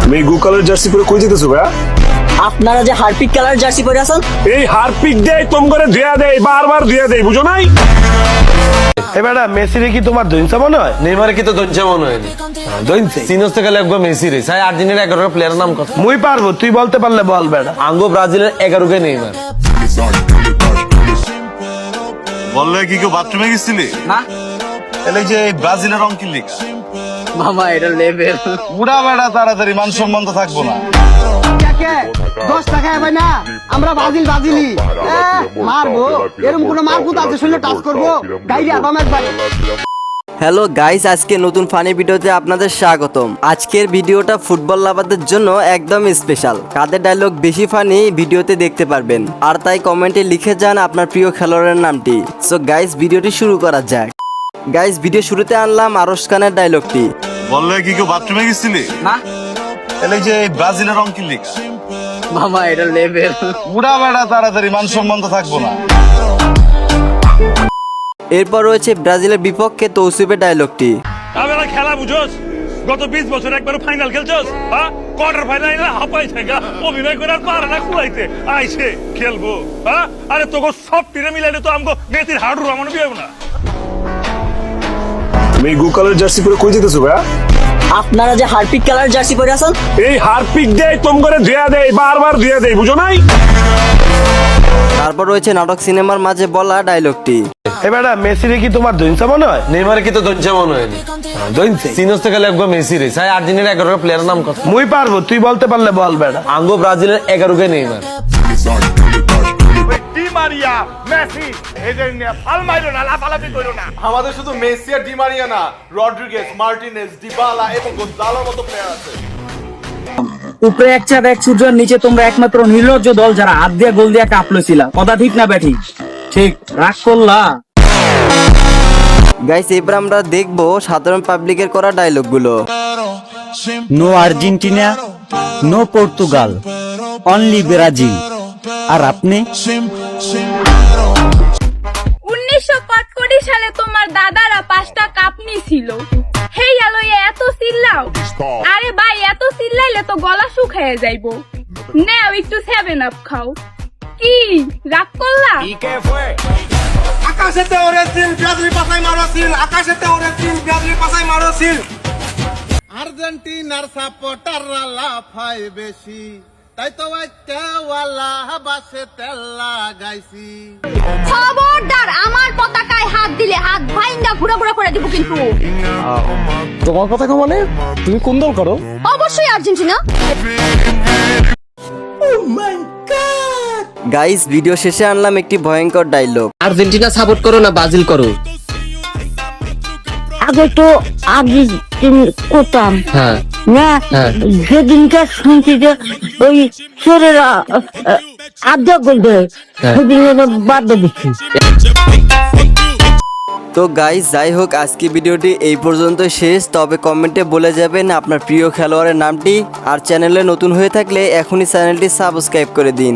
তুমি গো colour jersey পরে কই যেতেছো ভাইয়া? আপনারা যে হারপিক কালার জার্সি পরে আছেন, এই হারপিক দেয় তোম করে ধুয়া দেয়, বারবার ধুয়া দেয়, বুঝো নাই? এ বেটা মেসিরে কি তোমার দইনসা মনে হয়? নেইমারে কি তো দঞ্চা মনে হয়নি? দইনসে সিনোস থেকে লাগবে মেসি রে। সাই আর্জেন্টিনার 11 প্লেয়ারের নাম কত? মুই পারবো, তুই বলতে পারলে বল বেটা। আঙ্গো ব্রাজিলের 11 কে নেইমার। বললে কি কেউ বাথরুমে গেছিলি? না তাহলে যে ব্রাজিলের রং কি লিখা? মামা এটা লেভেল। উড়া বেড়া তাড়াতাড়ি মান সম্মান তো থাকবো না। 10 টাকা হবে না, আমরা বাজিলি মারবো। এরকম কোন মারকুত আছে শুনলে টাচ করবো গাইরে আবাম একবার। হ্যালো গাইস, আজকে নতুন ফানি ভিডিওতে আপনাদের স্বাগতম। আজকের ভিডিওটা ফুটবল লাভারদের জন্য একদম স্পেশাল। কাদের ডায়লগ বেশি ফানি ভিডিওতে দেখতে পারবেন, আর তাই কমেন্টে লিখে যান আপনার প্রিয় খেলোয়াড়ের নামটি। সো গাইস, ভিডিওটি শুরু করা যাক। গাইস, ভিডিও শুরুতে আনলাম আরশ খানের ডায়লগটি। বললে কি কেউ বাথরুমে গেছিলি? না তাহলে যে ব্রাজিলের রং কি লিখা? মামা এটা লেভেল। উড়া বেড়া তাড়াতাড়ি মান সম্মান তো থাকবো না। এরপর রয়েছে ব্রাজিলের বিপক্ষে তৌসিফের ডায়লগটি। আবেলা খেলা বুঝোস? গত 20 বছর একবার ফাইনাল খেলছস? হ্যাঁ, কোয়ার্টার ফাইনাল হাঁপাই থাকা অভিনয় করে আর পারে না খুলাইতে আইছে খেলবো। হ্যাঁ, আরে তোকে সব টিরে মিলাইলে তো আমগো মেসির হাড়ু রামানো বিয়ে না। তুমি গো কালার জার্সি পরে কই যেতেছো ভাইয়া? আপনারা যে হারপিক কালার জার্সি পরে আছেন, এই হারপিক দেয় তোম করে ধুয়া দেয়, বারবার ধুয়া দেয়, বুঝো নাই? তারপর রয়েছে নাটক সিনেমার মাঝে বলা ডায়লগটি। এ বেটা মেসিরে কি তোমার দইনসা মনে হয়? নেইমারে কি তো দঞ্চা মনে হয়নি? দইনসে সিনোস থেকে লাগবে মেসি রে। সাই আর্জেন্টিনার 11 প্লেয়ারের নাম কত? মুই পারবো, তুই বলতে পারলে বল বেটা। আঙ্গো ব্রাজিলের 11 কে নেইমার। ডি মারিয়া মেসি এদের নিয়ে ফাল মাইরো না, লাফালাফি করো না। আমাদের শুধু মেসি আর ডি মারিয়া না, রড্রিগেজ, মার্টিনেজ, ডিবালা এবং গোনজালোর মতো প্লেয়ার আছে। উপরে এক চাঁদ এক সূর্যের নিচে তোমরা একমাত্র নির্লজ্জ দল যারা হাত দিয়ে গোল দিয়ে কাঁপলেছিল। কথা ঠিক না ব্যাঠি? ঠিক রাগ করলা। গাইস, এবার আমরা দেখবো সাধারণ পাবলিকের করা ডায়লগগুলো। No Argentina, no Portugal, only Brazil. আর আপনি? 1945 সালে তোমার দাদারা 5টা কাপ নিছিল। হেই আলো এত চিল্লাও? আরে ভাই, এত চিল্লাইলে তো গলা শুকায় যাইবো। নাও একটু 7 আপ খাও। কি রাগ করলা? আকাশেতে ওরে সিল, ব্রাজিল পাছাই মারো সিল, আকাশেতে ওরে সিল, ব্রাজিল পাছাই মারো সিল। আর্জেন্টিনার সাপোর্টাররা লাফায় বেশি, তাই তো একটা ওয়ালা বাসে তেল লাগাইছি। খবরদার, আমার পতাকায় হাত দিলে হাত ভাইঙ্গা ঘুরা ঘুরা করে দিব কিন্তু। তোমার কথা মানে তুমি কোন দল করো? অবশ্যই আর্জেন্টিনা। গাইস, ভিডিও শেষে আনলাম একটি ভয়ঙ্কর ডায়লগ। আর্জেন্টিনা সাপোর্ট করো না ব্রাজিল করো? আগে তো আর্জেন্টিনা করতাম হ্যাঁ না, যেদিনকার শুনছি যে ওই ছেলেরা আড্ডা করবে সেদিন বাদ দিচ্ছি। তো গাইস, যাই হোক, আজকে ভিডিওটি এই পর্যন্ত শেষ। তবে কমেন্টে বলে যাবেন আপনার প্রিয় খেলোয়াড়ের নামটি, আর চ্যানেলে নতুন হয়ে থাকলে এখনই চ্যানেলটি সাবস্ক্রাইব করে দিন।